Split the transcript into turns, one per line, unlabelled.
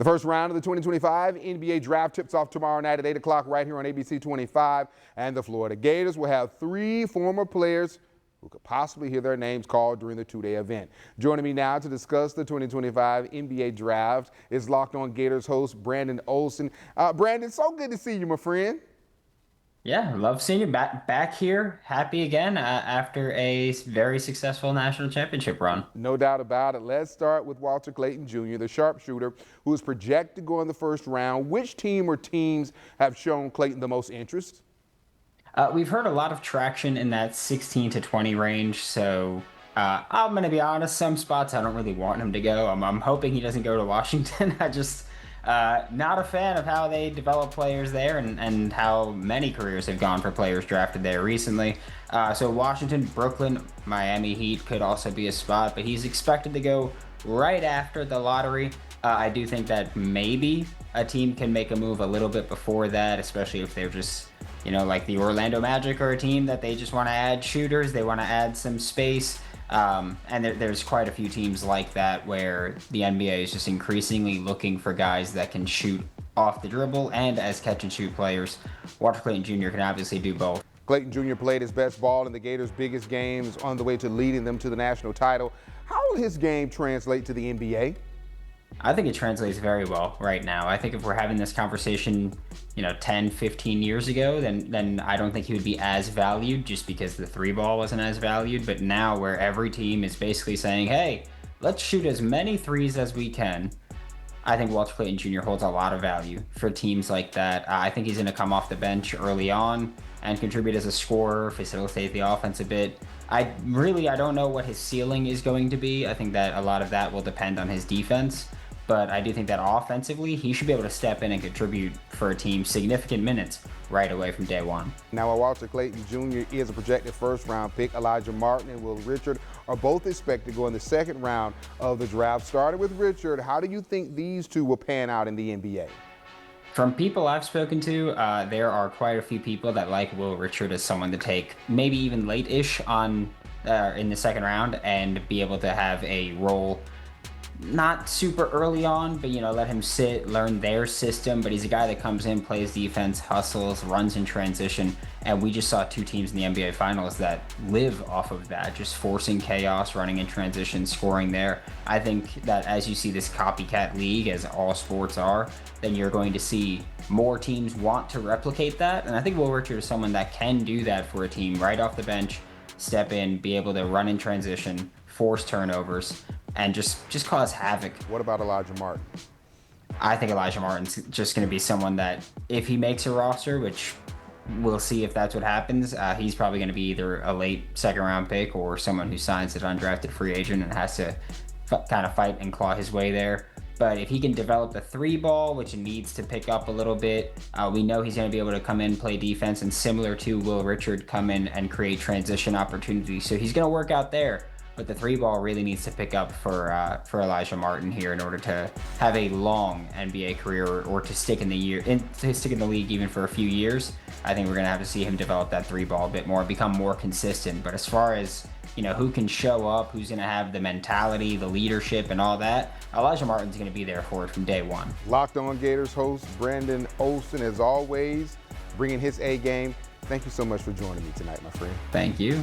The first round of the 2025 NBA draft tips off tomorrow night at 8 o'clock right here on ABC 25. And the Florida Gators will have 3 former players who could possibly hear their names called during the 2-day event. Joining me now to discuss the 2025 NBA draft is Locked On Gators host Brandon Olson. Brandon, so good to see you, my friend.
Yeah, love seeing you back here. Happy again after a very successful national championship run.
No doubt about it. Let's start with Walter Clayton Jr., the sharpshooter, who is projected to go in the first round. Which team or teams have shown Clayton the most interest?
We've heard a lot of traction in that 16 to 20 range, so I'm going to be honest, some spots I don't really want him to go. I'm hoping he doesn't go to Washington. I just not a fan of how they develop players there and how many careers have gone for players drafted there recently. So Washington, Brooklyn, Miami Heat could also be a spot, but he's expected to go right after the lottery. I do think that maybe a team can make a move a little bit before that, especially if they're just, like the Orlando Magic are a team that they just want to add shooters. They want to add some space. And there's quite a few teams like that where the NBA is just increasingly looking for guys that can shoot off the dribble and as catch and shoot players. Walter Clayton Jr. can obviously do both.
Clayton Jr. played his best ball in the Gators' biggest games on the way to leading them to the national title. How will his game translate to the NBA?
I think it translates very well right now. I think if we're having this conversation, 10, 15 years ago, then I don't think he would be as valued just because the 3-ball wasn't as valued. But now where every team is basically saying, hey, let's shoot as many threes as we can, I think Walter Clayton Jr. holds a lot of value for teams like that. I think he's going to come off the bench early on and contribute as a scorer, facilitate the offense a bit. I don't know what his ceiling is going to be. I think that a lot of that will depend on his defense. But I do think that offensively, he should be able to step in and contribute for a team significant minutes right away from day one.
Now, while Walter Clayton Jr. is a projected first-round pick, Elijah Martin and Will Richard are both expected to go in the second round of the draft. Starting with Richard, how do you think these two will pan out in the NBA?
From people I've spoken to, there are quite a few people that like Will Richard as someone to take maybe even late-ish on in the second round and be able to have a role not super early on, but let him sit, learn their system. But he's a guy that comes in, plays defense, hustles, runs in transition, and we just saw 2 teams in the NBA Finals that live off of that, just forcing chaos, running in transition, scoring there. I think that as you see this copycat league, as all sports are, then you're going to see more teams want to replicate that. And I think Will Richard is someone that can do that for a team right off the bench, step in, be able to run in transition, force turnovers, and just cause havoc.
What about Elijah Martin?
I think Elijah Martin's just going to be someone that if he makes a roster, which we'll see if that's what happens, he's probably going to be either a late second-round pick or someone who signs an undrafted free agent and has to kind of fight and claw his way there. But if he can develop the 3-ball, which needs to pick up a little bit, we know he's going to be able to come in, play defense, and similar to Will Richard, come in and create transition opportunities. So he's going to work out there. But the 3-ball really needs to pick up for Elijah Martin here in order to have a long NBA career or to stick in the league even for a few years. I think we're going to have to see him develop that 3-ball a bit more, become more consistent. But as far as who can show up, who's going to have the mentality, the leadership, and all that, Elijah Martin's going to be there for it from day one.
Locked On Gators host Brandon Olson, as always, bringing his A game. Thank you so much for joining me tonight, my friend.
Thank you.